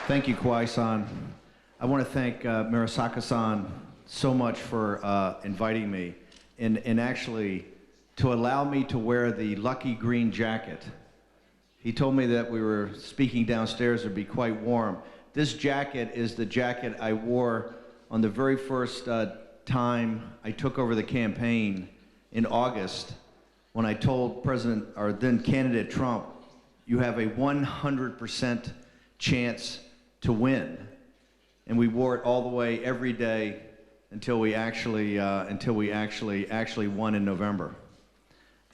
Thank you, Kawai-san. I want to thank Murasaka-san so much for inviting me and actually to allow me to wear the lucky green jacket. He told me that we were speaking downstairs, it would be quite warm. This jacket is the jacket I wore on the very first time I took over the campaign in August when I told President, or then candidate Trump, you have a 100% chance to win. And we wore it all the way every day until we actually won in November.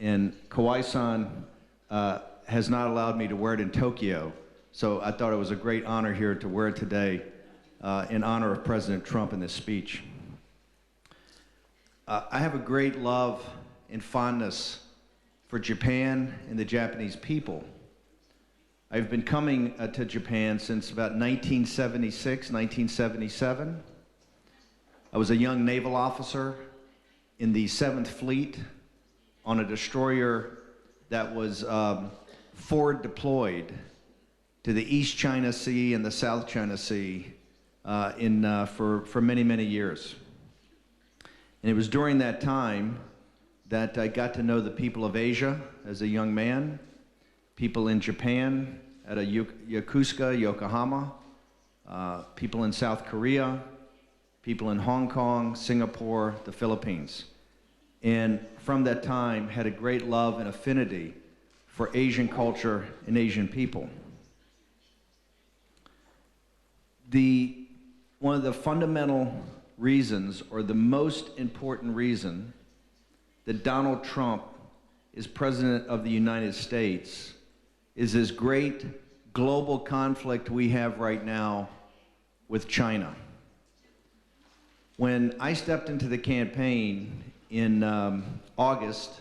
And Kawai-san has not allowed me to wear it in Tokyo, so I thought it was a great honor here to wear it today in honor of President Trump in this speech. I have a great love and fondness for Japan and the Japanese people. I've been coming to Japan since about 1976, 1977. I was a young naval officer in the 7th Fleet on a destroyer that was forward deployed to the East China Sea and the South China Sea for many, many years. And it was during that time that I got to know the people of Asia as a young man, people in Japan, at Yokosuka, Yokohama, people in South Korea, people in Hong Kong, Singapore, the Philippines. And from that time, had a great love and affinity for Asian culture and Asian people. One of the fundamental reasons, or the most important reason, that Donald Trump is President of the United States is this great global conflict we have right now with China. When I stepped into the campaign in August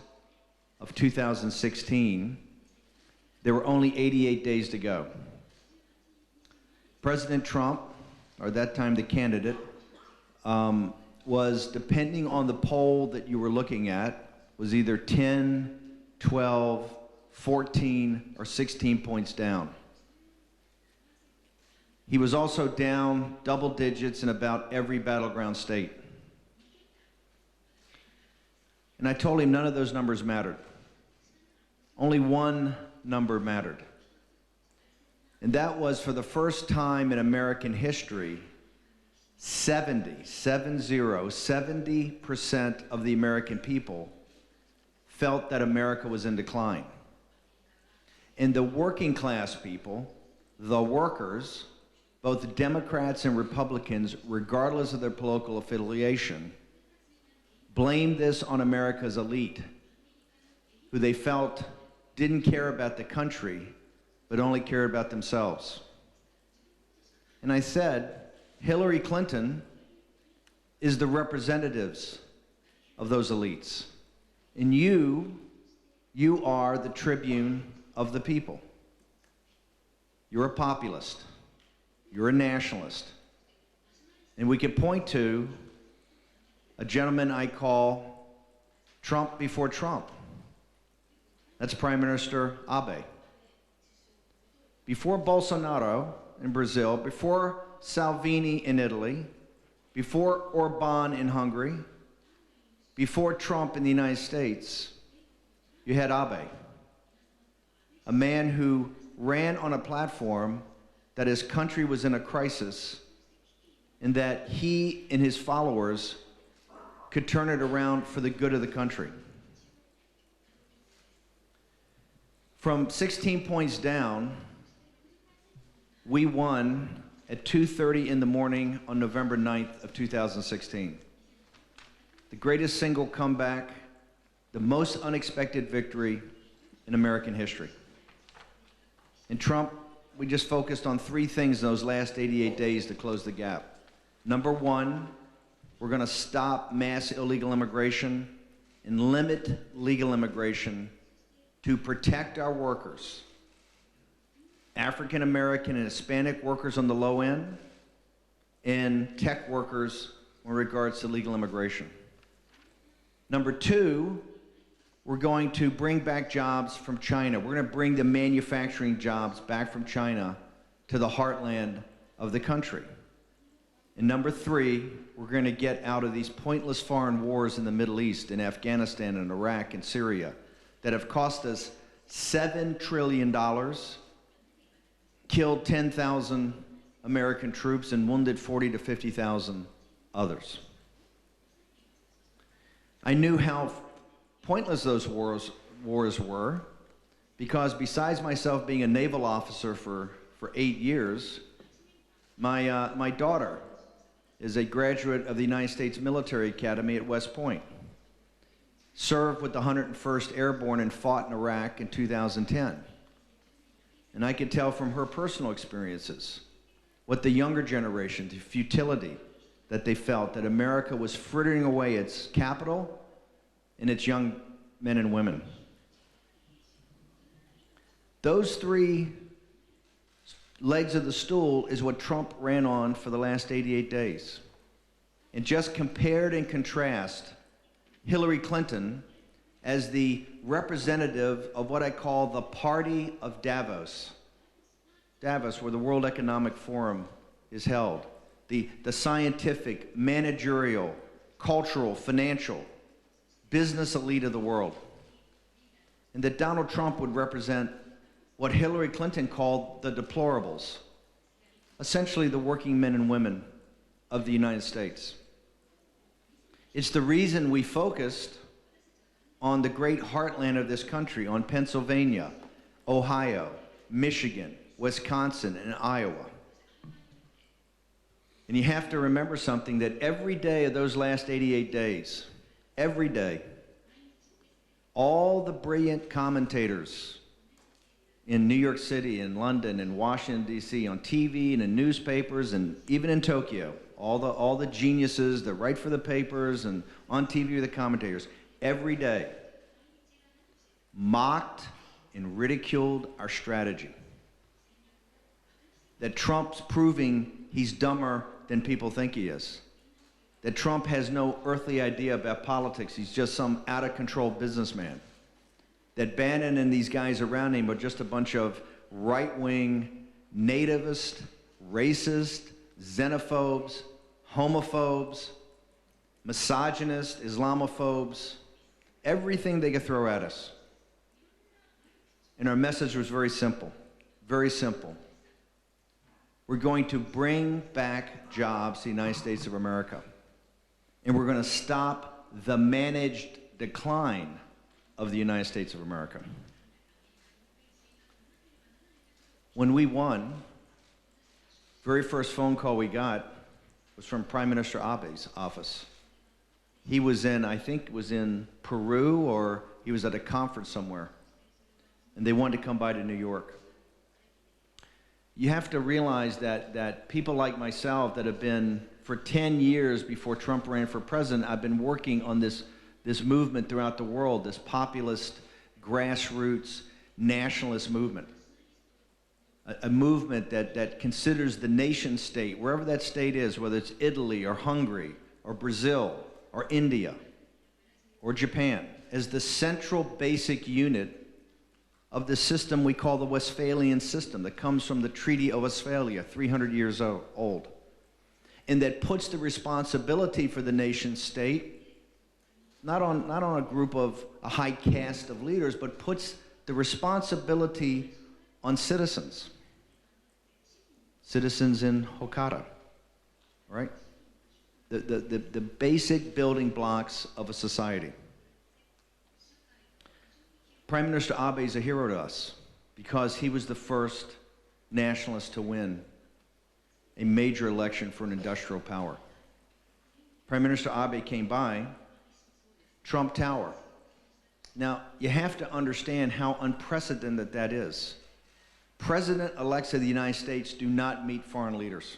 of 2016, there were only 88 days to go. President Trump, or at that time the candidate, was, depending on the poll that you were looking at, was either 10, 12, 14, or 16 points down. He was also down double digits in about every battleground state. And I told him none of those numbers mattered. Only one number mattered. And that was, for the first time in American history, 70% of the American people felt that America was in decline. And the working class people, the workers, both Democrats and Republicans, regardless of their political affiliation, blamed this on America's elite, who they felt didn't care about the country, but only cared about themselves. And I said, Hillary Clinton is the representatives of those elites. And you are the tribune of the people. You're a populist. You're a nationalist. And we can point to a gentleman I call Trump before Trump. That's Prime Minister Abe. Before Bolsonaro in Brazil, before Salvini in Italy, before Orban in Hungary, before Trump in the United States, you had Abe, a man who ran on a platform that his country was in a crisis and that he and his followers could turn it around for the good of the country. From 16 points down, we won at 2:30 in the morning on November 9th of 2016. The greatest single comeback, the most unexpected victory in American history. And Trump, we just focused on 3 things in those last 88 days to close the gap. Number 1, we're going to stop mass illegal immigration and limit legal immigration to protect our workers, African American and Hispanic workers on the low end, and tech workers in regards to legal immigration. Number 2, we're going to bring back jobs from China. We're going to bring the manufacturing jobs back from China to the heartland of the country. And number three, we're going to get out of these pointless foreign wars in the Middle East, in Afghanistan and Iraq and Syria that have cost us $7 trillion, killed 10,000 American troops, and wounded 40 to 50,000 others. I knew how pointless those wars were because besides myself being a naval officer for 8 years, my daughter is a graduate of the United States Military Academy at West Point, served with the 101st Airborne and fought in Iraq in 2010. And I could tell from her personal experiences what the younger generation, the futility that they felt, that America was frittering away its capital and its young men and women. Those three legs of the stool is what Trump ran on for the last 88 days. And just compared and contrast Hillary Clinton as the representative of what I call the party of Davos. Davos, where the World Economic Forum is held. The scientific, managerial, cultural, financial, business elite of the world. And that Donald Trump would represent what Hillary Clinton called the deplorables, essentially the working men and women of the United States. It's the reason we focused on the great heartland of this country, on Pennsylvania, Ohio, Michigan, Wisconsin, and Iowa. And you have to remember something, that every day of those last 88 days, every day, all the brilliant commentators in New York City, in London, in Washington, D.C., on TV and in newspapers, and even in Tokyo, all the geniuses that write for the papers and on TV are the commentators, every day mocked and ridiculed our strategy. That Trump's proving he's dumber than people think he is. That Trump has no earthly idea about politics. He's just some out-of-control businessman. That Bannon and these guys around him are just a bunch of right-wing, nativist, racist, xenophobes, homophobes, misogynists, Islamophobes, everything they could throw at us. And our message was very simple, very simple. We're going to bring back jobs to the United States of America. And we're going to stop the managed decline of the United States of America. When we won, very first phone call we got was from Prime Minister Abe's office. He was in, I think, was in Peru, or he was at a conference somewhere. And they wanted to come by to New York. You have to realize that people like myself that have been, for 10 years before Trump ran for president, I've been working on this movement throughout the world, this populist, grassroots, nationalist movement. A movement that considers the nation state, wherever that state is, whether it's Italy or Hungary or Brazil or India or Japan, as the central basic unit of the system we call the Westphalian system that comes from the Treaty of Westphalia, 300 years old, and that puts the responsibility for the nation state not on a group of a high caste of leaders, but puts the responsibility on citizens. Citizens in Hokata, right? The basic building blocks of a society. Prime Minister Abe is a hero to us because he was the first nationalist to win a major election for an industrial power. Prime Minister Abe came by Trump Tower. Now, you have to understand how unprecedented that is. President-elects of the United States do not meet foreign leaders.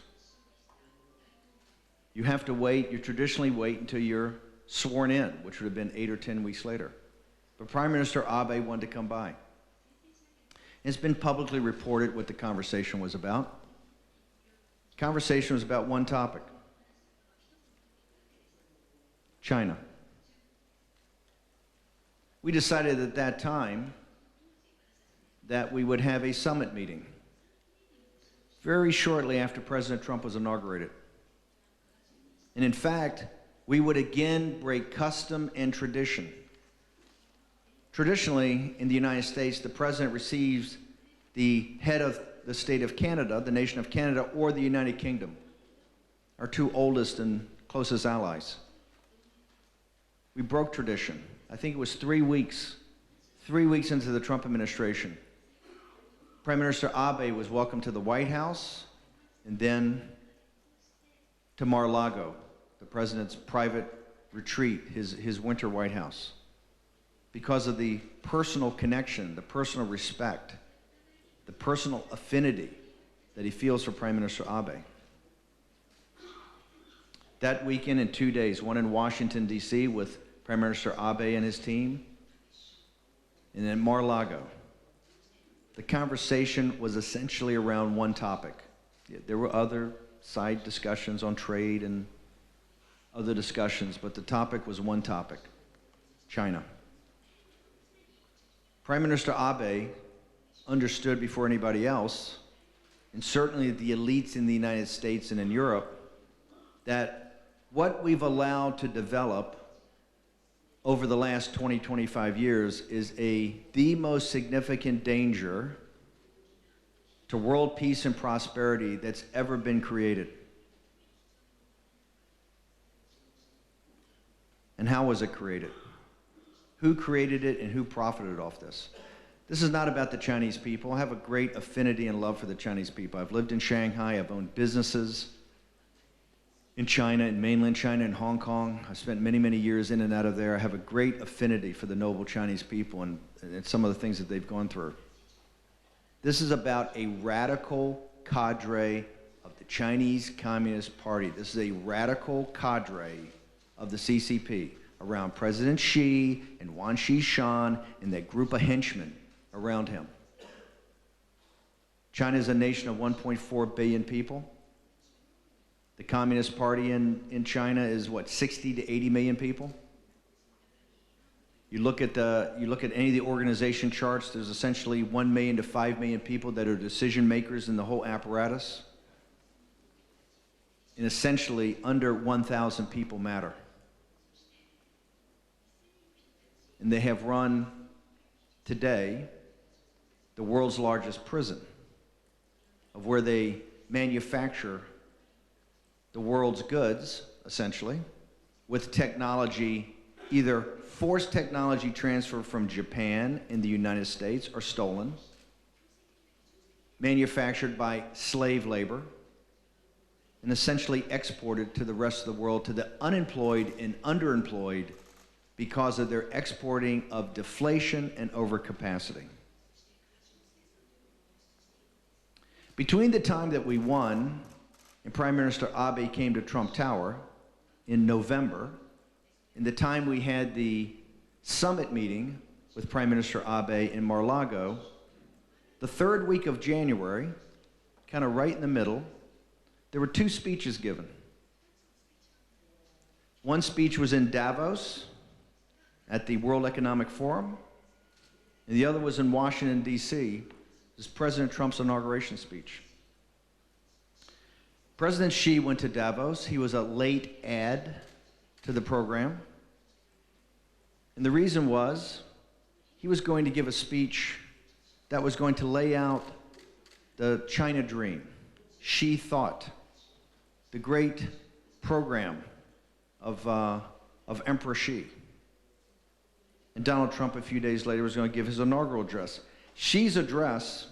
You have to wait, you traditionally wait until you're sworn in, which would have been 8 or 10 weeks later. But Prime Minister Abe wanted to come by. It's been publicly reported what the conversation was about. The conversation was about one topic: China. We decided at that time that we would have a summit meeting very shortly after President Trump was inaugurated. And in fact, we would again break custom and tradition. Traditionally, in the United States, the president receives the head of the state of Canada, the nation of Canada, or the United Kingdom, our two oldest and closest allies. We broke tradition. I think it was 3 weeks into the Trump administration. Prime Minister Abe was welcomed to the White House and then to Mar-a-Lago, the president's private retreat, his winter White House, because of the personal connection, the personal respect, the personal affinity that he feels for Prime Minister Abe. That weekend in 2 days, one in Washington, D.C. with Prime Minister Abe and his team, and then Mar-a-Lago. The conversation was essentially around one topic. There were other side discussions on trade and other discussions, but the topic was one topic: China. Prime Minister Abe understood before anybody else, and certainly the elites in the United States and in Europe, that what we've allowed to develop over the last 20, 25 years is the most significant danger to world peace and prosperity that's ever been created. And how was it created? Who created it and who profited off this? This is not about the Chinese people. I have a great affinity and love for the Chinese people. I've lived in Shanghai. I've owned businesses in China, in mainland China, in Hong Kong. I've spent many, many years in and out of there. I have a great affinity for the noble Chinese people and some of the things that they've gone through. This is about a radical cadre of the Chinese Communist Party. This is a radical cadre of the CCP around President Xi and Wan Xishan and that group of henchmen around him. China is a nation of 1.4 billion people. The Communist Party in China is what, 60 to 80 million people? You look at any of the organization charts, there's essentially 1 million to 5 million people that are decision makers in the whole apparatus. And essentially under 1,000 people matter. And they have run today the world's largest prison, of where they manufacture the world's goods, essentially, with technology, either forced technology transfer from Japan in the United States or stolen, manufactured by slave labor, and essentially exported to the rest of the world, to the unemployed and underemployed, because of their exporting of deflation and overcapacity. Between the time that we won and Prime Minister Abe came to Trump Tower in November, and the time we had the summit meeting with Prime Minister Abe in Mar-a-Lago, the third week of January, kind of right in the middle, there were two speeches given. One speech was in Davos at the World Economic Forum, and the other was in Washington, D.C. This is President Trump's inauguration speech. President Xi went to Davos. He was a late add to the program. And the reason was he was going to give a speech that was going to lay out the China dream, Xi thought, the great program of Emperor Xi. And Donald Trump, a few days later, was going to give his inaugural address. Xi's address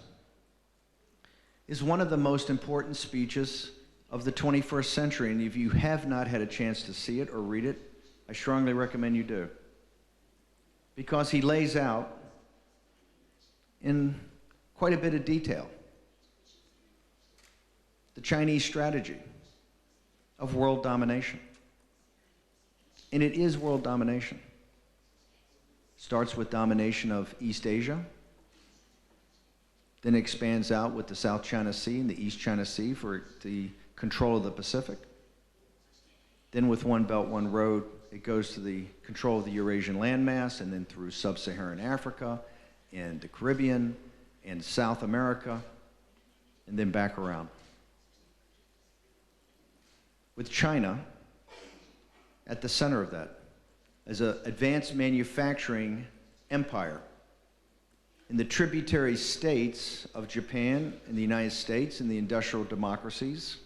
is one of the most important speeches of the 21st century, and if you have not had a chance to see it or read it, I strongly recommend you do. Because he lays out in quite a bit of detail the Chinese strategy of world domination. And it is world domination. Starts with domination of East Asia, then expands out with the South China Sea and the East China Sea for the control of the Pacific. Then with One Belt, One Road, it goes to the control of the Eurasian landmass, and then through sub-Saharan Africa and the Caribbean and South America, and then back around. with China at the center of that as an advanced manufacturing empire. In the tributary states of Japan and the United States and the industrial democracies,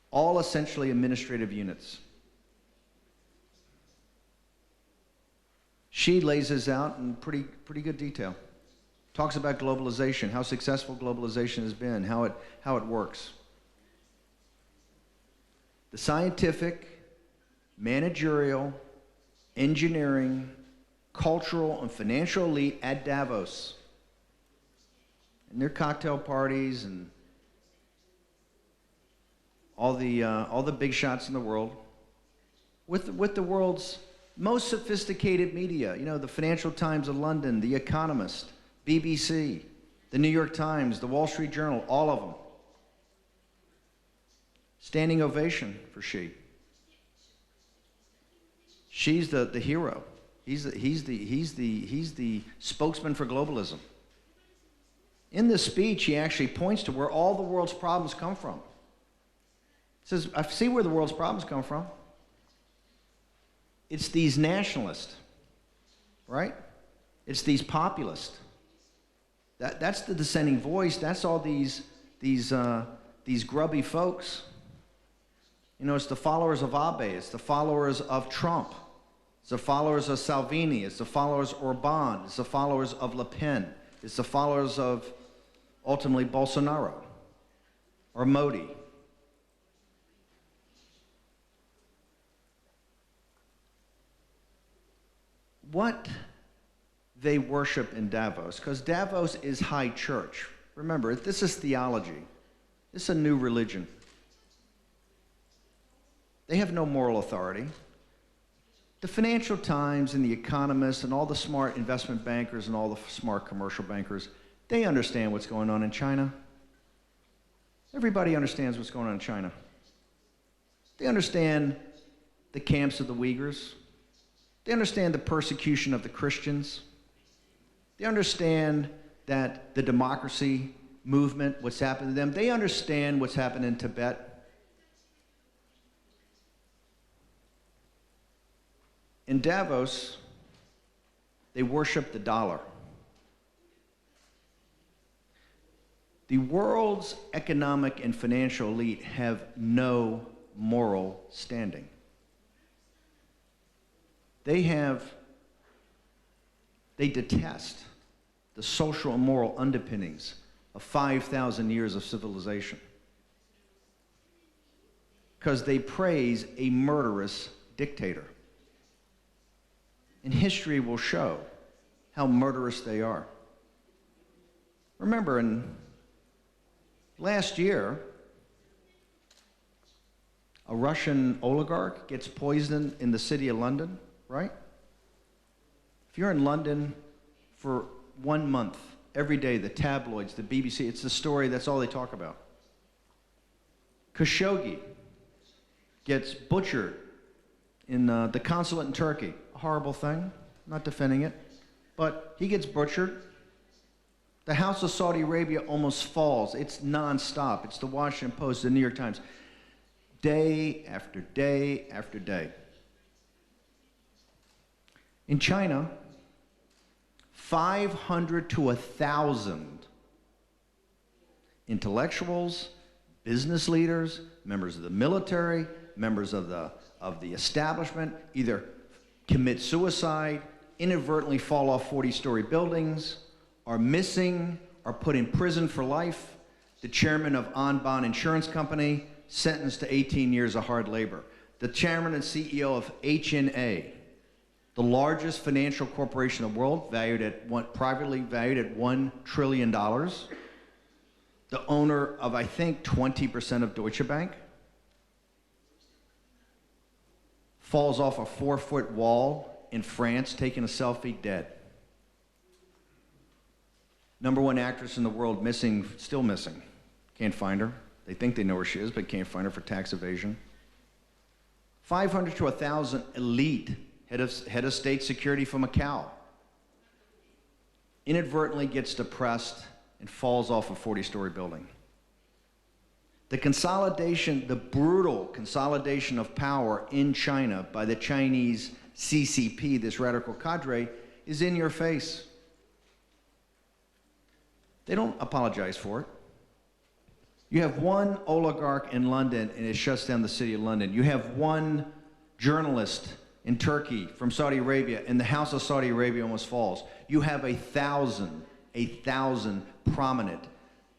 all essentially administrative units. She lays this out in pretty good detail. Talks about globalization, how successful globalization has been, how it works. The scientific, managerial, engineering, cultural, and financial elite at Davos, and their cocktail parties and all the big shots in the world, with the world's most sophisticated media. You know, the Financial Times of London, The Economist, BBC, the New York Times, the Wall Street Journal, all of them. Standing ovation for Xi. She's the hero. He's the spokesman for globalism. In this speech, he actually points to where all the world's problems come from. He says, I see where the world's problems come from. It's these nationalists, right? It's these populists. That's the dissenting voice. That's all these grubby folks. You know, it's the followers of Abe. It's the followers of Trump. It's the followers of Salvini. It's the followers of Orban. It's the followers of Le Pen. It's the followers of, ultimately, Bolsonaro or Modi. What they worship in Davos, because Davos is high church. Remember, this is theology. This is a new religion. They have no moral authority. The Financial Times and The Economist and all the smart investment bankers and all the smart commercial bankers, they understand what's going on in China. Everybody understands what's going on in China. They understand the camps of the Uyghurs. They understand the persecution of the Christians. They understand that the democracy movement, what's happened to them. They understand what's happened in Tibet. In Davos, they worship the dollar. The world's economic and financial elite have no moral standing. They detest the social and moral underpinnings of 5,000 years of civilization because they praise a murderous dictator. And history will show how murderous they are. Remember, last year, a Russian oligarch gets poisoned in the city of London, right? If you're in London for 1 month, every day, the tabloids, the BBC, it's the story, that's all they talk about. Khashoggi gets butchered in the consulate in Turkey. A horrible thing, I'm not defending it, but he gets butchered. The House of Saudi Arabia almost falls. It's nonstop. It's the Washington Post, the New York Times. Day after day after day. In China, 500 to 1,000 intellectuals, business leaders, members of the military, members of the establishment either commit suicide, inadvertently fall off 40-story buildings, are missing, are put in prison for life. The chairman of Bannon Insurance Company sentenced to 18 years of hard labor. The chairman and CEO of HNA, the largest financial corporation in the world, privately valued at $1 trillion. The owner of, I think, 20% of Deutsche Bank, falls off a 4-foot wall in France, taking a selfie, dead. #1 actress in the world, missing, still missing. Can't find her. They think they know where she is, but can't find her for tax evasion. 500 to 1,000 elite head of state security from Macau inadvertently gets depressed and falls off a 40-story building. The consolidation, the brutal consolidation of power in China by the Chinese CCP, this radical cadre, is in your face. They don't apologize for it. You have one oligarch in London and it shuts down the city of London. You have one journalist in Turkey from Saudi Arabia and the House of Saudi Arabia almost falls. You have 1,000 prominent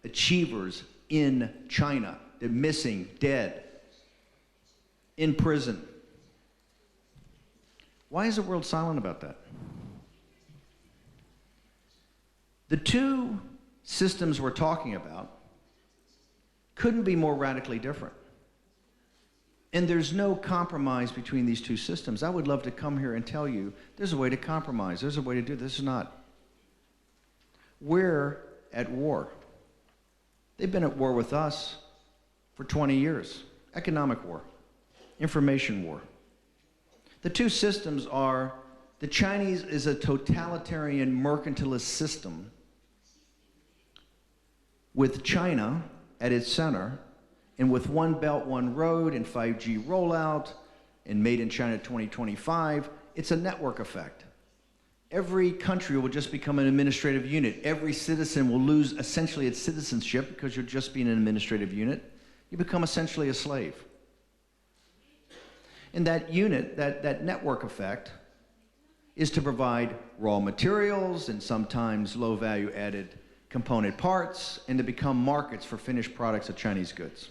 achievers in China. They're missing, dead, in prison. Why is the world silent about that? The two systems we're talking about couldn't be more radically different. And there's no compromise between these two systems. I would love to come here and tell you there's a way to compromise. There's a way to do this. Is not. We're at war. They've been at war with us for 20 years. Economic war, information war. The two systems are, the Chinese is a totalitarian mercantilist system with China at its center, and with One Belt, One Road and 5G rollout and Made in China 2025, it's a network effect. Every country will just become an administrative unit. Every citizen will lose essentially its citizenship because you're just being an administrative unit. You become essentially a slave. And that unit, that network effect, is to provide raw materials and sometimes low value added component parts, and to become markets for finished products of Chinese goods.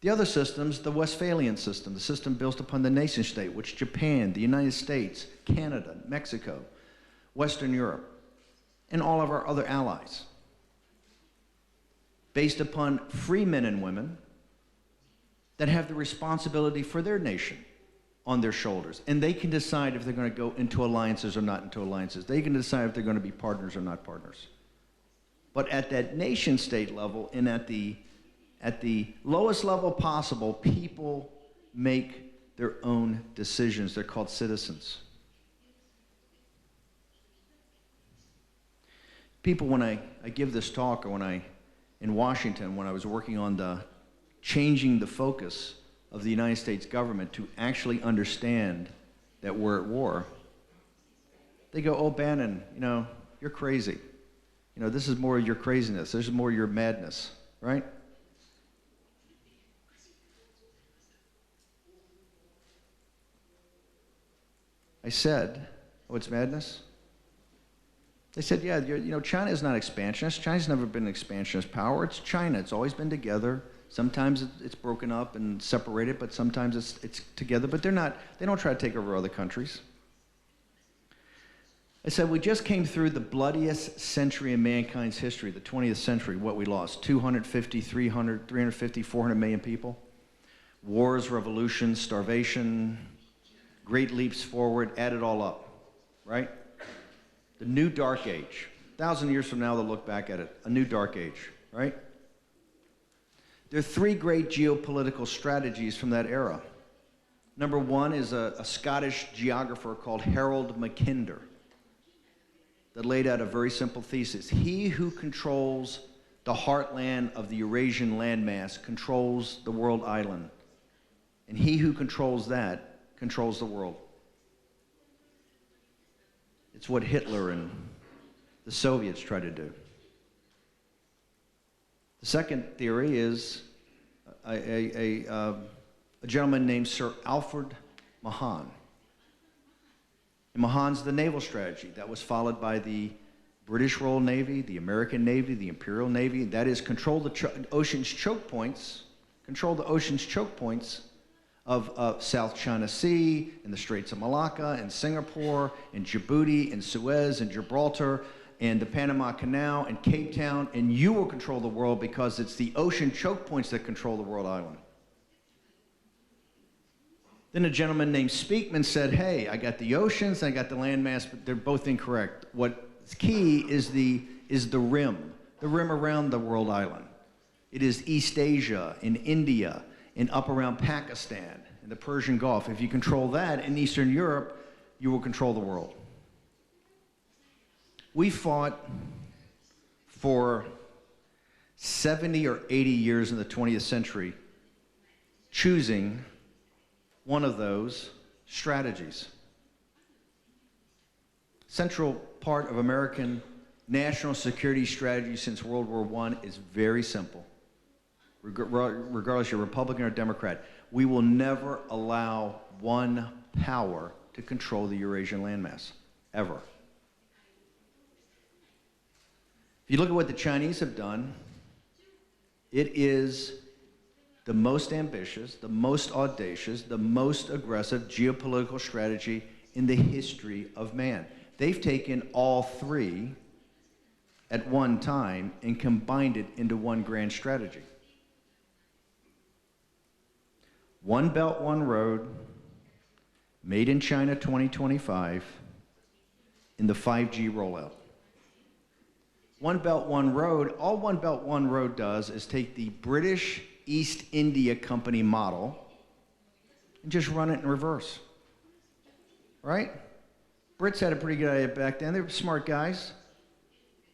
The other systems, the Westphalian system, the system built upon the nation state, which Japan, the United States, Canada, Mexico, Western Europe, and all of our other allies, based upon free men and women that have the responsibility for their nation on their shoulders. And they can decide if they're going to go into alliances or not into alliances. They can decide if they're going to be partners or not partners. But at that nation state level and at the lowest level possible, people make their own decisions. They're called citizens. People, when I give this talk, or in Washington, when I was working on the changing the focus of the United States government to actually understand that we're at war, they go, "Oh, Bannon, you're crazy. This is more your craziness. This is more your madness," right? I said, "Oh, it's madness?" They said, "Yeah, China is not expansionist. China's never been an expansionist power. It's China. It's always been together. Sometimes it's broken up and separated, but sometimes it's together. But they don't try to take over other countries." I said, "We just came through the bloodiest century in mankind's history, the 20th century. What we lost, 250, 300, 350, 400 million people. Wars, revolutions, starvation, great leaps forward, add it all up, right? The new dark age. 1,000 years from now, they'll look back at it. A new dark age, right? There are three great geopolitical strategies from that era. Number one is a Scottish geographer called Harold Mackinder that laid out a very simple thesis. He who controls the heartland of the Eurasian landmass controls the world island. And he who controls that controls the world. It's what Hitler and the Soviets tried to do. The second theory is a gentleman named Sir Alfred Mahan. And Mahan's the naval strategy that was followed by the British Royal Navy, the American Navy, the Imperial Navy. That is, control the ocean's choke points, of South China Sea and the Straits of Malacca and Singapore and Djibouti and Suez and Gibraltar and the Panama Canal and Cape Town, and you will control the world because it's the ocean choke points that control the world island. Then a gentleman named Speakman said, "Hey, I got the oceans, I got the landmass, but they're both incorrect. What's key is the rim around the world island. It is East Asia and India and up around Pakistan and the Persian Gulf. If you control that in Eastern Europe, you will control the world." We fought for 70 or 80 years in the 20th century choosing one of those strategies. Central part of American national security strategy since World War I is very simple. Regardless you're Republican or Democrat, we will never allow one power to control the Eurasian landmass, ever. If you look at what the Chinese have done, it is the most ambitious, the most audacious, the most aggressive geopolitical strategy in the history of man. They've taken all three at one time and combined it into one grand strategy. One Belt, One Road, made in China 2025, in the 5G rollout. One Belt, One Road, all One Belt, One Road does is take the British East India Company model and just run it in reverse, right? Brits had a pretty good idea back then. They were smart guys.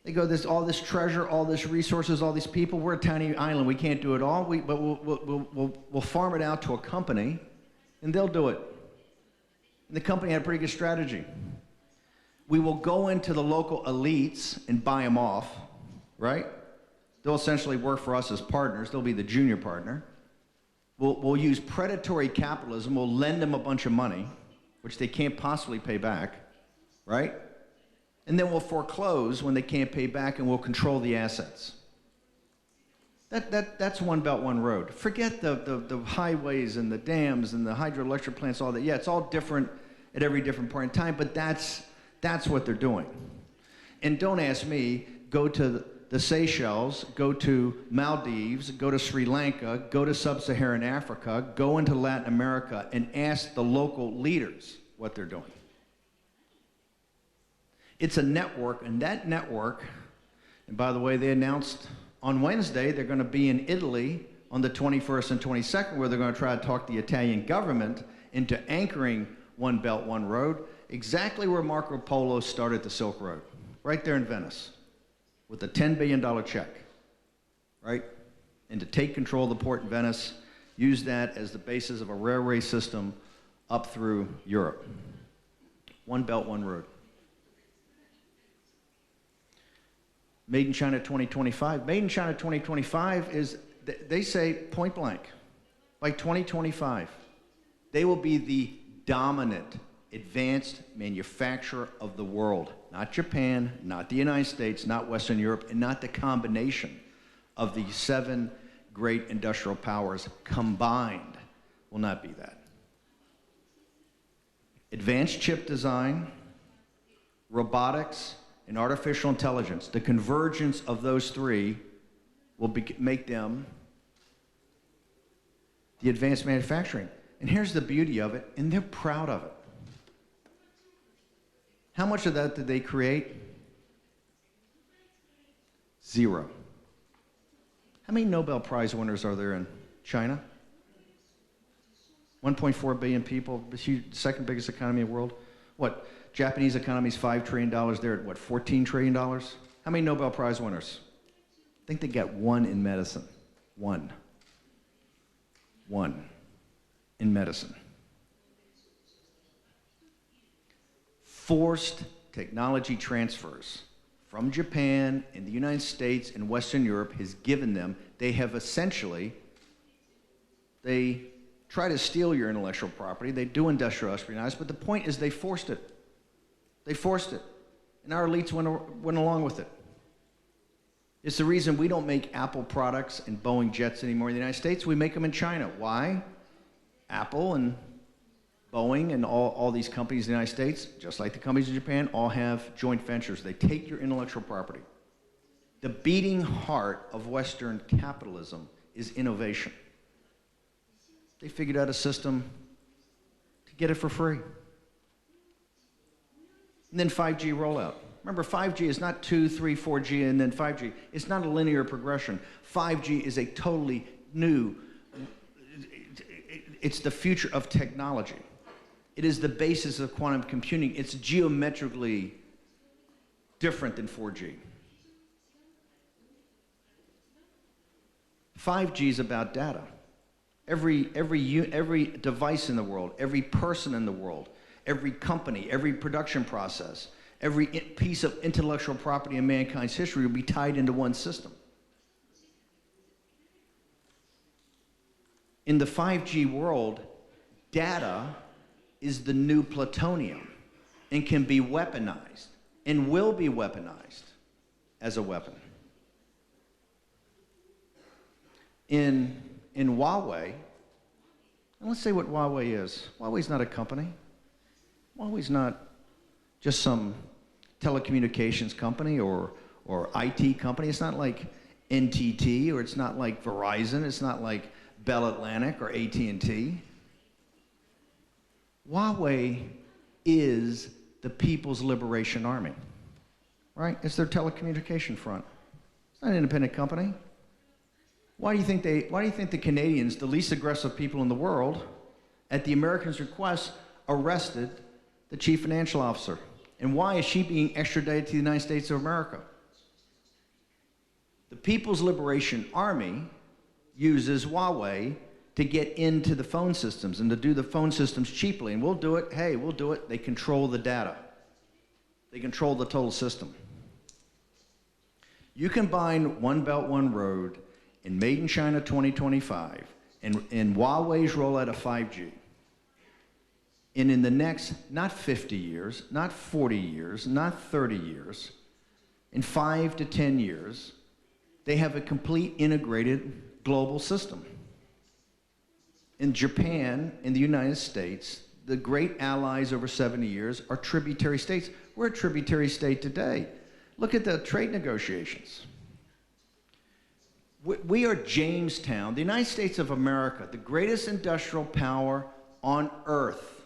They go, all this treasure, all this resources, all these people. We're a tiny island. We can't do it all. But we'll farm it out to a company, and they'll do it. And the company had a pretty good strategy. We will go into the local elites and buy them off, right? They'll essentially work for us as partners. They'll be the junior partner. We'll use predatory capitalism. We'll lend them a bunch of money, which they can't possibly pay back, right? And then we'll foreclose when they can't pay back, and we'll control the assets. That's One Belt, One Road. Forget the highways and the dams and the hydroelectric plants, all that. Yeah, it's all different at every different point in time, but that's what they're doing. And don't ask me, go to the Seychelles, go to Maldives, go to Sri Lanka, go to Sub-Saharan Africa, go into Latin America, and ask the local leaders what they're doing. It's a network, and that network, and by the way, they announced on Wednesday they're going to be in Italy on the 21st and 22nd, where they're going to try to talk the Italian government into anchoring One Belt, One Road, exactly where Marco Polo started the Silk Road, right there in Venice, with a $10 billion check, right? And to take control of the port in Venice, use that as the basis of a railway system up through Europe. One Belt, One Road. Made in China 2025. Made in China 2025 is, they say point blank, by 2025, they will be the dominant advanced manufacturer of the world. Not Japan, not the United States, not Western Europe, and not the combination of the 7 great industrial powers combined will not be that. Advanced chip design, robotics, and artificial intelligence, the convergence of those three will make them the advanced manufacturing. And here's the beauty of it, and they're proud of it. How much of that did they create? 0. How many Nobel Prize winners are there in China? 1.4 billion people, second biggest economy in the world. What? Japanese economy is $5 trillion. They're at what, $14 trillion? How many Nobel Prize winners? I think they got 1 in medicine. 1 in medicine. Forced technology transfers from Japan and the United States and Western Europe has given them, they have essentially, they try to steal your intellectual property, they do industrial espionage, but the point is they forced it. They forced it, and our elites went along with it. It's the reason we don't make Apple products and Boeing jets anymore in the United States. We make them in China. Why? Apple and Boeing and all these companies in the United States, just like the companies in Japan, all have joint ventures. They take your intellectual property. The beating heart of Western capitalism is innovation. They figured out a system to get it for free. And then 5G rollout. Remember, 5G is not 2, 3, 4G, and then 5G. It's not a linear progression. 5G is a totally new, it's the future of technology. It is the basis of quantum computing. It's geometrically different than 4G. 5G is about data. Every device in the world, every person in the world, every company, every production process, every piece of intellectual property in mankind's history will be tied into one system. In the 5G world, data is the new plutonium and can be weaponized and will be weaponized as a weapon. In Huawei, and let's say what Huawei is. Huawei's not a company. Huawei's not just some telecommunications company or IT company. It's not like NTT, or it's not like Verizon. It's not like Bell Atlantic or AT&T. Huawei is the People's Liberation Army, right? It's their telecommunication front. It's not an independent company. Why do you think the Canadians, the least aggressive people in the world, at the Americans' request, arrested the chief financial officer? And why is she being extradited to the United States of America? The People's Liberation Army uses Huawei to get into the phone systems and to do the phone systems cheaply. And we'll do it. Hey, we'll do it. They control the data. They control the total system. You combine One Belt, One Road and Made in China 2025 and Huawei's rollout of 5G. And in the next, not 50 years, not 40 years, not 30 years, in 5 to 10 years, they have a complete integrated global system. In Japan, in the United States, the great allies over 70 years are tributary states. We're a tributary state today. Look at the trade negotiations. We are Jamestown, the United States of America, the greatest industrial power on earth,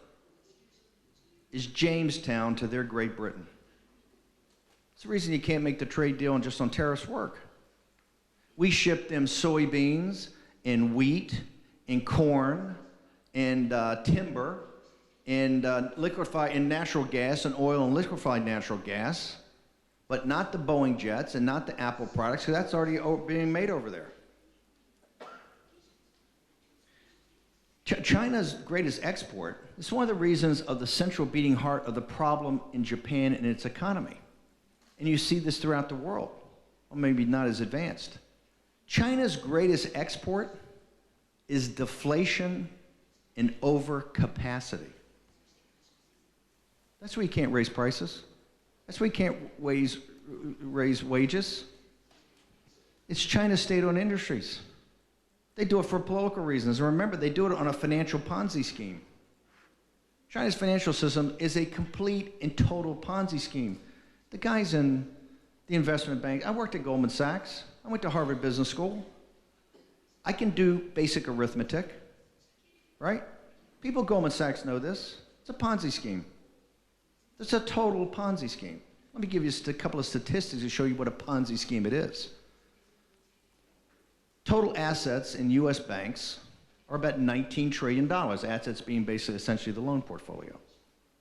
is Jamestown to their Great Britain. It's the reason you can't make the trade deal and just on tariffs work. We ship them soybeans and wheat and corn and timber and liquefied and natural gas and oil and liquefied natural gas, but not the Boeing jets and not the Apple products, because that's already being made over there. China's greatest export is one of the reasons of the central beating heart of the problem in Japan and its economy. And you see this throughout the world, or maybe not as advanced. China's greatest export is deflation and overcapacity. That's why you can't raise prices. That's why you can't raise wages. It's China's state-owned industries. They do it for political reasons. And remember, they do it on a financial Ponzi scheme. China's financial system is a complete and total Ponzi scheme. The guys in the investment bank, I worked at Goldman Sachs. I went to Harvard Business School. I can do basic arithmetic, right? People at Goldman Sachs know this. It's a Ponzi scheme. It's a total Ponzi scheme. Let me give you a couple of statistics to show you what a Ponzi scheme it is. Total assets in U.S. banks are about $19 trillion, assets being basically essentially the loan portfolio.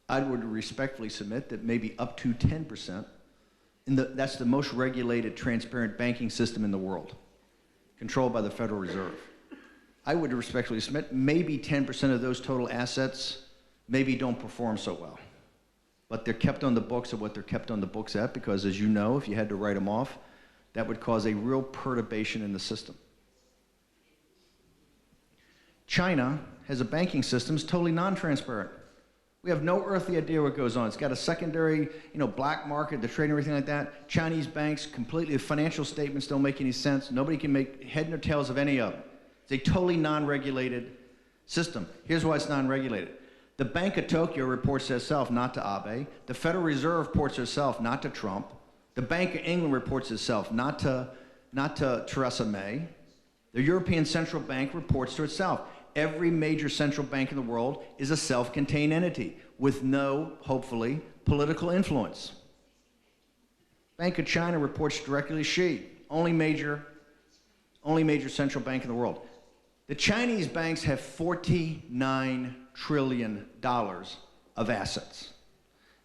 I would respectfully submit that maybe up to 10%, that's the most regulated, transparent banking system in the world, controlled by the Federal Reserve. I would respectfully submit maybe 10% of those total assets maybe don't perform so well. But they're kept on the books at what they're kept on the books at, because as you know, if you had to write them off, that would cause a real perturbation in the system. China has a banking system that's totally non-transparent. We have no earthly idea what goes on. It's got a secondary, black market, the trade and everything like that. Chinese banks, completely, financial statements don't make any sense. Nobody can make head nor tails of any of them. It's a totally non-regulated system. Here's why it's non-regulated. The Bank of Tokyo reports to itself, not to Abe. The Federal Reserve reports to itself, not to Trump. The Bank of England reports to itself, not to Theresa May. The European Central Bank reports to itself. Every major central bank in the world is a self-contained entity with no, hopefully, political influence. Bank of China reports directly to Xi, only major central bank in the world. The Chinese banks have $49 trillion of assets.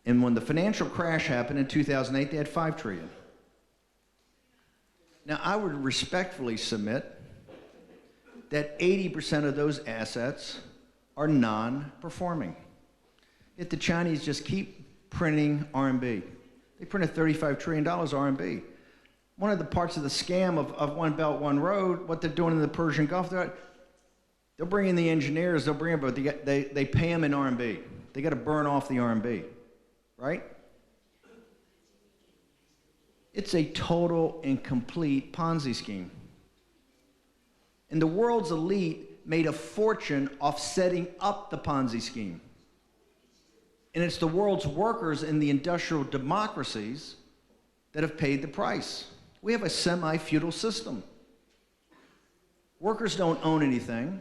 And when the financial crash happened in 2008, they had $5 trillion. Now, I would respectfully submit that 80% of those assets are non-performing. Yet the Chinese just keep printing RMB. They printed $35 trillion RMB. One of the parts of the scam of One Belt, One Road, what they're doing in the Persian Gulf, they'll bring in the engineers, they'll bring in, but they pay them in RMB. They got to burn off the RMB, right? It's a total and complete Ponzi scheme. And the world's elite made a fortune off setting up the Ponzi scheme. And it's the world's workers in the industrial democracies that have paid the price. We have a semi-feudal system. Workers don't own anything.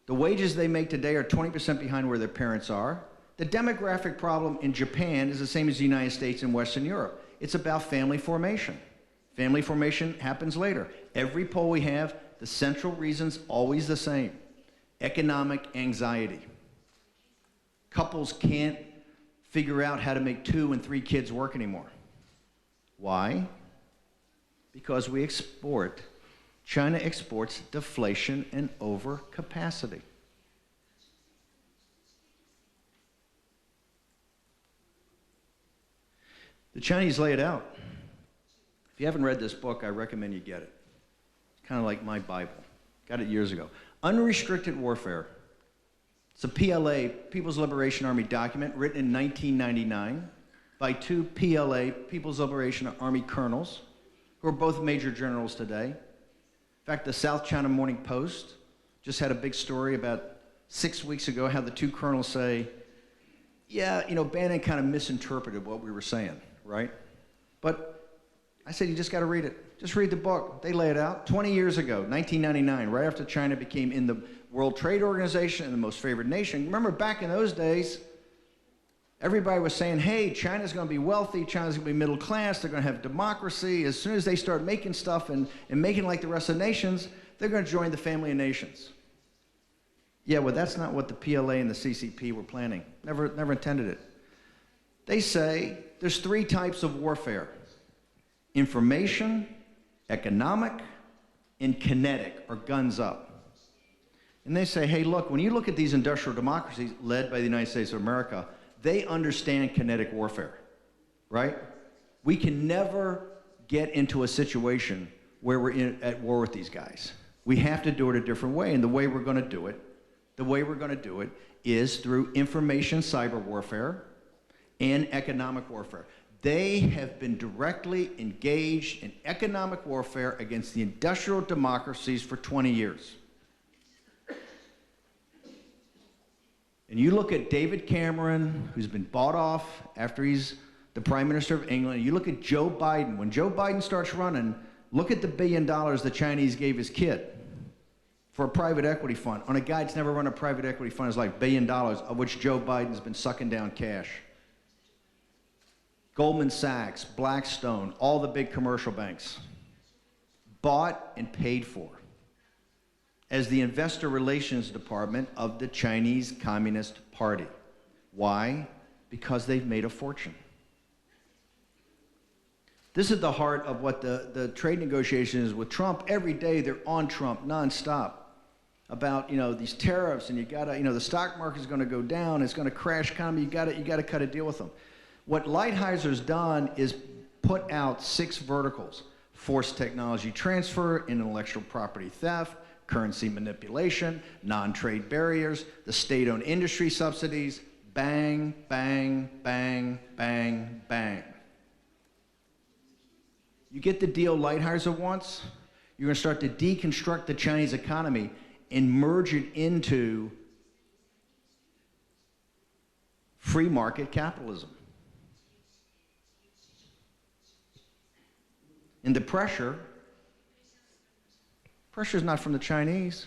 The wages they make today are 20% behind where their parents are. The demographic problem in Japan is the same as the United States and Western Europe. It's about family formation. Family formation happens later. Every poll we have, the central reason's always the same. Economic anxiety. Couples can't figure out how to make 2 and 3 kids work anymore. Why? Because we export. China exports deflation and overcapacity. The Chinese lay it out. If you haven't read this book, I recommend you get it. It's kind of like my Bible. Got it years ago. Unrestricted Warfare. It's a PLA, People's Liberation Army document, written in 1999 by 2 PLA, People's Liberation Army colonels, who are both major generals today. In fact, the South China Morning Post just had a big story about 6 weeks ago how the 2 colonels say, yeah, you know, Bannon kind of misinterpreted what we were saying, right? But I said, you just got to read it. Just read the book. They lay it out. 20 years ago, 1999, right after China became in the World Trade Organization and the most favored nation. Remember, back in those days, everybody was saying, hey, China's going to be wealthy, China's going to be middle class, they're going to have democracy. As soon as they start making stuff and making like the rest of the nations, they're going to join the family of nations. Yeah, well, that's not what the PLA and the CCP were planning. Never intended it. They say there's 3 types of warfare: information, economic, and kinetic, or guns up. And they say, hey, look, when you look at these industrial democracies led by the United States of America, they understand kinetic warfare, right? We can never get into a situation where we're at war with these guys. We have to do it a different way, and the way we're going to do it is through information cyber warfare and economic warfare. They have been directly engaged in economic warfare against the industrial democracies for 20 years. And you look at David Cameron, who's been bought off after he's the Prime Minister of England. You look at Joe Biden. When Joe Biden starts running, look at the $1 billion the Chinese gave his kid for a private equity fund. On a guy that's never run a private equity fund is like $1 billion, of which Joe Biden's been sucking down cash. Goldman Sachs, Blackstone, all the big commercial banks bought and paid for as the investor relations department of the Chinese Communist Party. Why? Because they've made a fortune. This is the heart of what the trade negotiation is with Trump. Every day they're on Trump nonstop about, you know, these tariffs, and you gotta, you know, the stock market is going to go down, it's going to crash economy. You gotta cut a deal with them. What Lighthizer done is put out 6 verticals: forced technology transfer, intellectual property theft, currency manipulation, non-trade barriers, the state-owned industry subsidies. Bang, bang, bang, bang, bang. You get the deal Lighthizer wants, you're going to start to deconstruct the Chinese economy and merge it into free market capitalism. And the pressure is not from the Chinese.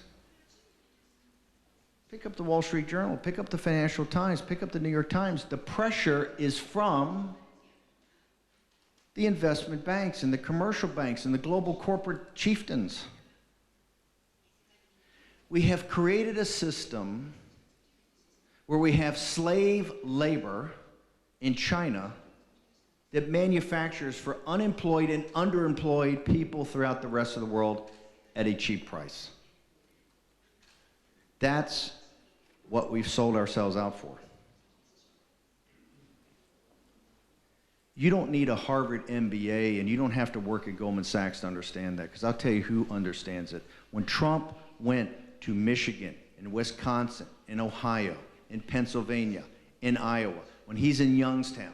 Pick up the Wall Street Journal, pick up the Financial Times, pick up the New York Times. The pressure is from the investment banks and the commercial banks and the global corporate chieftains. We have created a system where we have slave labor in China that manufactures for unemployed and underemployed people throughout the rest of the world at a cheap price. That's what we've sold ourselves out for. You don't need a Harvard MBA, and you don't have to work at Goldman Sachs to understand that, because I'll tell you who understands it. When Trump went to Michigan, in Wisconsin, in Ohio, in Pennsylvania, in Iowa, when he's in Youngstown,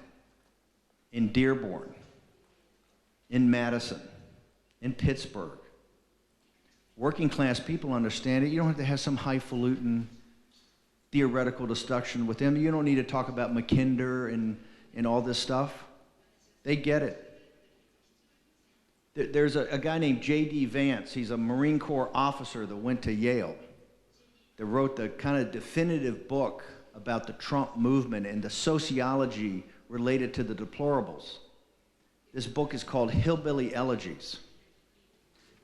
in Dearborn, in Madison, in Pittsburgh, working class people understand it. You don't have to have some highfalutin theoretical discussion with them. You don't need to talk about McKinder and all this stuff. They get it. There's a guy named J.D. Vance. He's a Marine Corps officer that went to Yale, that wrote the kind of definitive book about the Trump movement and the sociology related to the deplorables. This book is called Hillbilly Elegies.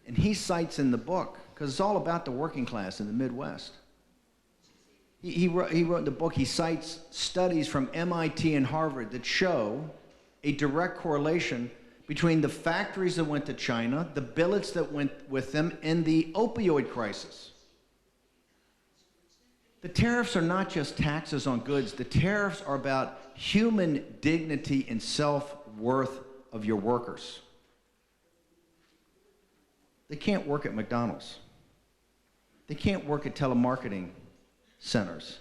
And he cites in the book, because it's all about the working class in the Midwest. He wrote in the book, he cites studies from MIT and Harvard that show a direct correlation between the factories that went to China, the billets that went with them, and the opioid crisis. The tariffs are not just taxes on goods. The tariffs are about human dignity and self-worth of your workers. They can't work at McDonald's. They can't work at telemarketing centers.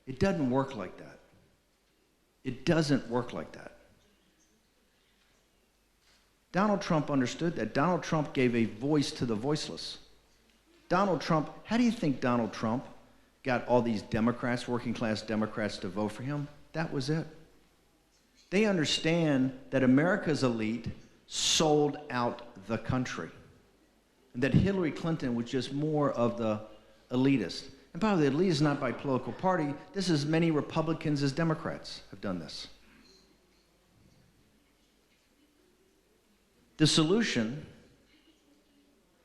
It doesn't work like that. It doesn't work like that. Donald Trump understood that. Donald Trump gave a voice to the voiceless. Donald Trump, how do you think Donald Trump got all these Democrats, working class Democrats, to vote for him? That was it. They understand that America's elite sold out the country, and that Hillary Clinton was just more of the elitist. And by the way, the elite is not by political party. This is many Republicans as Democrats have done this. The solution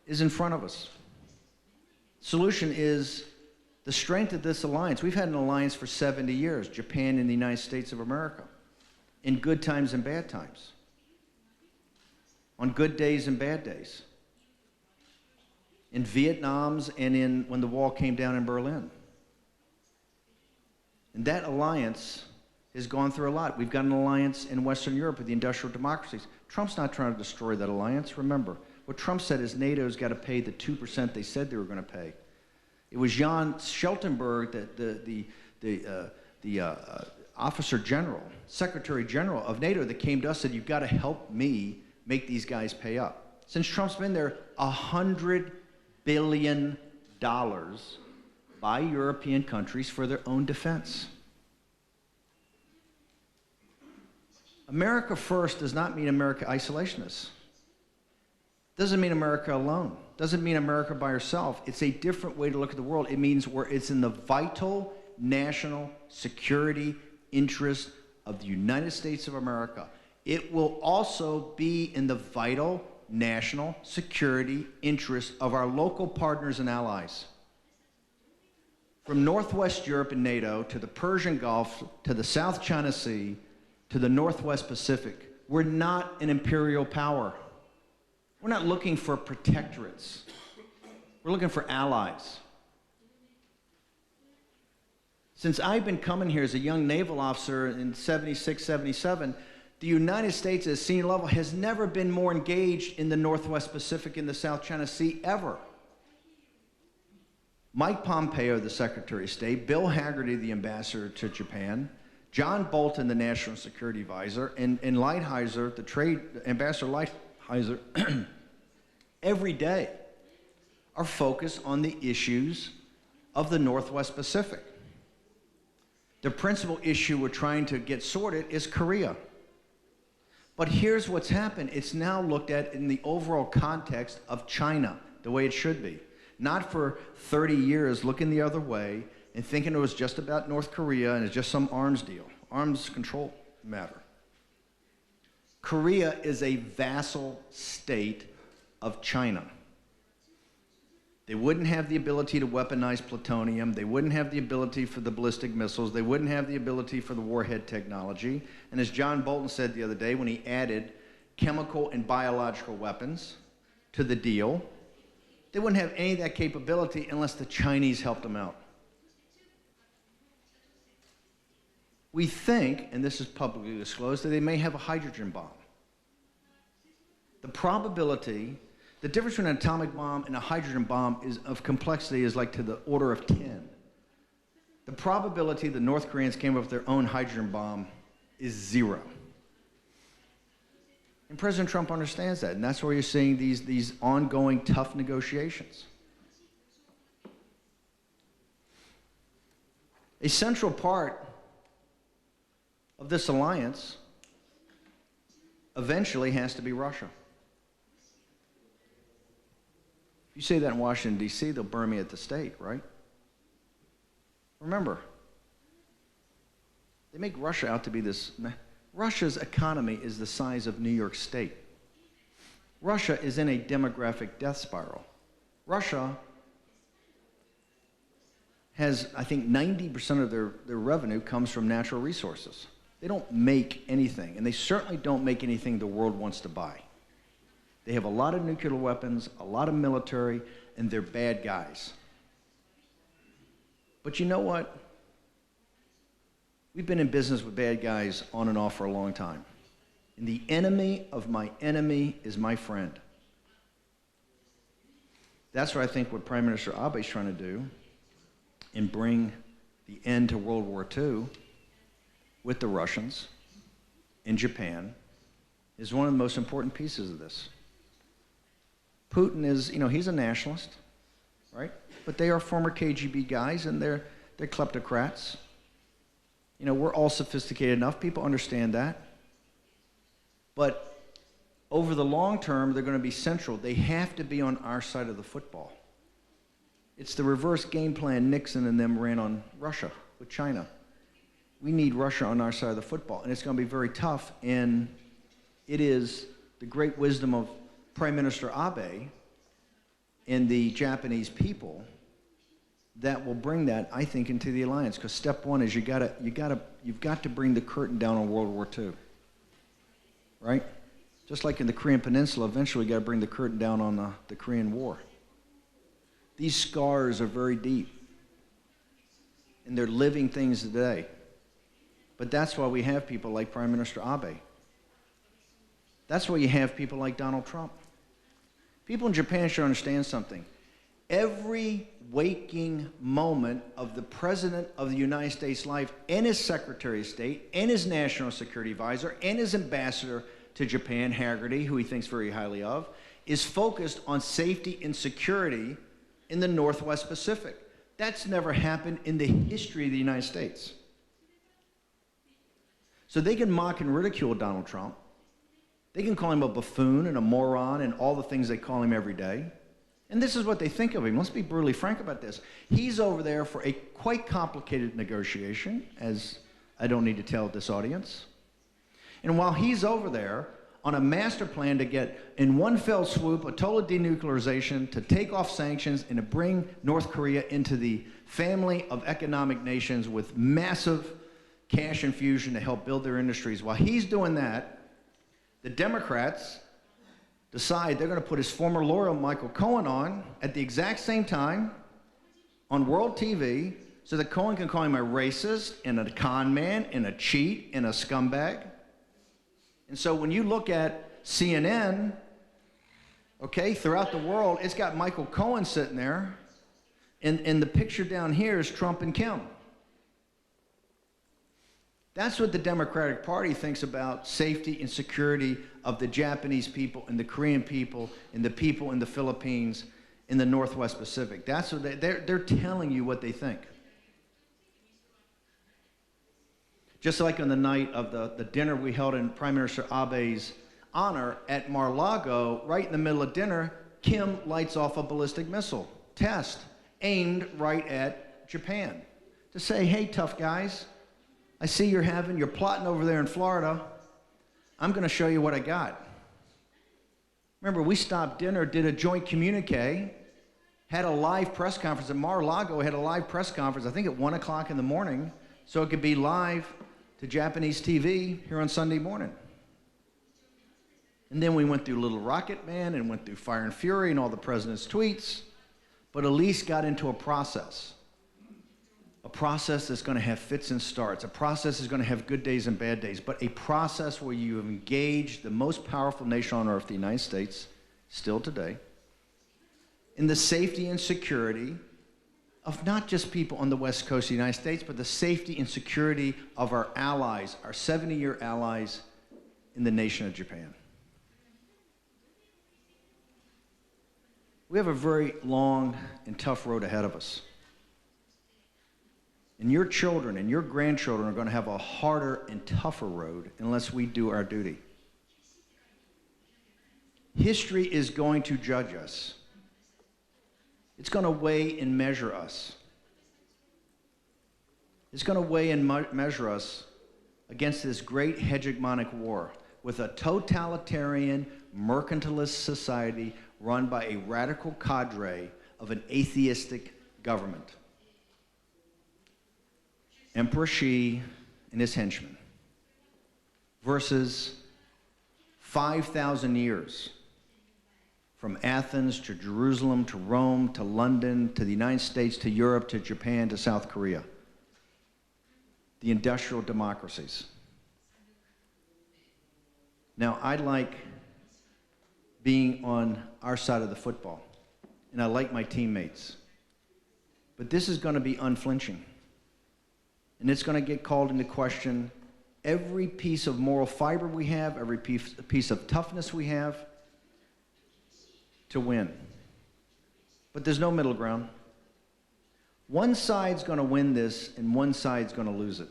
is in front of us. Solution is the strength of this alliance. We've had an alliance for 70 years, Japan and the United States of America, in good times and bad times, on good days and bad days, in Vietnam's and when the wall came down in Berlin. And that alliance has gone through a lot. We've got an alliance in Western Europe with the industrial democracies. Trump's not trying to destroy that alliance. Remember, what Trump said is NATO's got to pay the 2% they said they were going to pay. It was Jan Stoltenberg, the officer general, secretary general of NATO, that came to us and said, you've got to help me make these guys pay up. Since Trump's been there, $100 billion by European countries for their own defense. America first does not mean America isolationist. Doesn't mean America alone. Doesn't mean America by herself. It's a different way to look at the world. It means where it's in the vital national security interest of the United States of America. It will also be in the vital national security interest of our local partners and allies. From Northwest Europe and NATO to the Persian Gulf to the South China Sea to the Northwest Pacific, we're not an imperial power. We're not looking for protectorates. We're looking for allies. Since I've been coming here as a young naval officer in 76, 77, the United States at a senior level has never been more engaged in the Northwest Pacific and the South China Sea ever. Mike Pompeo, the Secretary of State, Bill Hagerty, the ambassador to Japan, John Bolton, the National Security Advisor, and Lighthizer, the trade ambassador Lighthizer, every day are focused on the issues of the Northwest Pacific. The principal issue we're trying to get sorted is Korea. But here's what's happened. It's now looked at in the overall context of China, the way it should be. Not for 30 years looking the other way and thinking it was just about North Korea and it's just some arms deal, arms control matter. Korea is a vassal state of China. They wouldn't have the ability to weaponize plutonium. They wouldn't have the ability for the ballistic missiles. They wouldn't have the ability for the warhead technology. And as John Bolton said the other day when he added chemical and biological weapons to the deal, they wouldn't have any of that capability unless the Chinese helped them out. we think, and this is publicly disclosed, that they may have a hydrogen bomb. The probability, the difference between an atomic bomb and a hydrogen bomb is of complexity is like to the order of 10. The probability the North Koreans came up with their own hydrogen bomb is 0. And President Trump understands that, and that's why you're seeing these ongoing tough negotiations. A central part of this alliance eventually has to be Russia. If you say that in Washington, D.C., they'll burn me at the stake, right? Remember, they make Russia out to be this... Russia's economy is the size of New York State. Russia is in a demographic death spiral. Russia has, I think, 90% of their revenue comes from natural resources. They don't make anything, and they certainly don't make anything the world wants to buy. They have a lot of nuclear weapons, a lot of military, and they're bad guys. But you know what? We've been in business with bad guys on and off for a long time. And the enemy of my enemy is my friend. That's what I think what Prime Minister Abe is trying to do and bring the end to World War II with the Russians in Japan is one of the most important pieces of this. Putin is, he's a nationalist, right? But they are former KGB guys, and they're kleptocrats. We're all sophisticated enough. People understand that. But over the long term, they're going to be central. They have to be on our side of the football. It's the reverse game plan Nixon and them ran on Russia with China. We need Russia on our side of the football, and it's going to be very tough. And it is the great wisdom of Prime Minister Abe and the Japanese people that will bring that, I think, into the alliance. Because step one is you've got to bring the curtain down on World War II, right? Just like in the Korean Peninsula, eventually we got to bring the curtain down on the Korean War. These scars are very deep, and they're living things today. But that's why we have people like Prime Minister Abe. That's why you have people like Donald Trump. People in Japan should understand something. Every waking moment of the President of the United States' life and his Secretary of State and his National Security Advisor and his ambassador to Japan, Haggerty, who he thinks very highly of, is focused on safety and security in the Northwest Pacific. That's never happened in the history of the United States. So they can mock and ridicule Donald Trump. They can call him a buffoon and a moron and all the things they call him every day. And this is what they think of him. Let's be brutally frank about this. He's over there for a quite complicated negotiation, as I don't need to tell this audience. And while he's over there on a master plan to get, in one fell swoop, a total denuclearization, to take off sanctions, and to bring North Korea into the family of economic nations with massive cash infusion to help build their industries, while he's doing that, the Democrats decide they're going to put his former lawyer Michael Cohen on at the exact same time on world TV so that Cohen can call him a racist and a con man and a cheat and a scumbag. And so when you look at CNN, okay, throughout the world, it's got Michael Cohen sitting there, and the picture down here is Trump and Kim. That's what the Democratic Party thinks about safety and security of the Japanese people and the Korean people and the people in the Philippines in the Northwest Pacific. That's what they're telling you what they think. Just like on the night of the dinner we held in Prime Minister Abe's honor at Mar-a-Lago, right in the middle of dinner, Kim lights off a ballistic missile test aimed right at Japan to say, hey, tough guys, I see you're plotting over there in Florida. I'm going to show you what I got. Remember, we stopped dinner, did a joint communique, had a live press conference. At Mar-a-Lago, had a live press conference, I think at 1 o'clock in the morning, so it could be live to Japanese TV here on Sunday morning. And then we went through Little Rocket Man and went through Fire and Fury and all the president's tweets, but at least got into a process. A process that's going to have fits and starts. A process that's going to have good days and bad days, but a process where you have engaged the most powerful nation on earth, the United States, still today, in the safety and security of not just people on the west coast of the United States, but the safety and security of our allies, our 70-year allies in the nation of Japan. We have a very long and tough road ahead of us. And your children and your grandchildren are going to have a harder and tougher road unless we do our duty. History is going to judge us. It's going to weigh and measure us. It's going to weigh and measure us against this great hegemonic war with a totalitarian, mercantilist society run by a radical cadre of an atheistic government. Emperor Xi and his henchmen versus 5,000 years from Athens to Jerusalem to Rome to London to the United States to Europe to Japan to South Korea. The industrial democracies. Now, I like being on our side of the football, and I like my teammates. But this is going to be unflinching. And it's going to get called into question every piece of moral fiber we have, every piece of toughness we have to win. But there's no middle ground. One side's going to win this, and one side's going to lose it.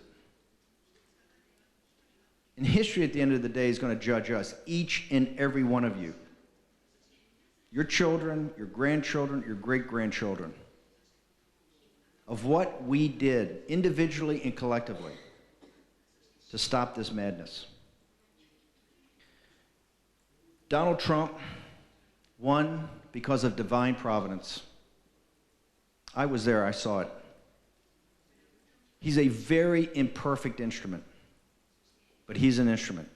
And history at the end of the day is going to judge us, each and every one of you. Your children, your grandchildren, your great-grandchildren. Of what we did, individually and collectively, to stop this madness. Donald Trump won because of divine providence. I was there, I saw it. He's a very imperfect instrument, but he's an instrument.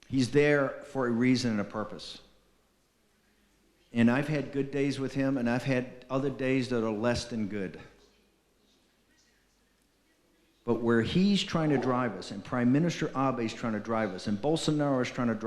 He's there for a reason and a purpose. And I've had good days with him, and I've had other days that are less than good. But where he's trying to drive us, and Prime Minister Abe is trying to drive us, and Bolsonaro is trying to drive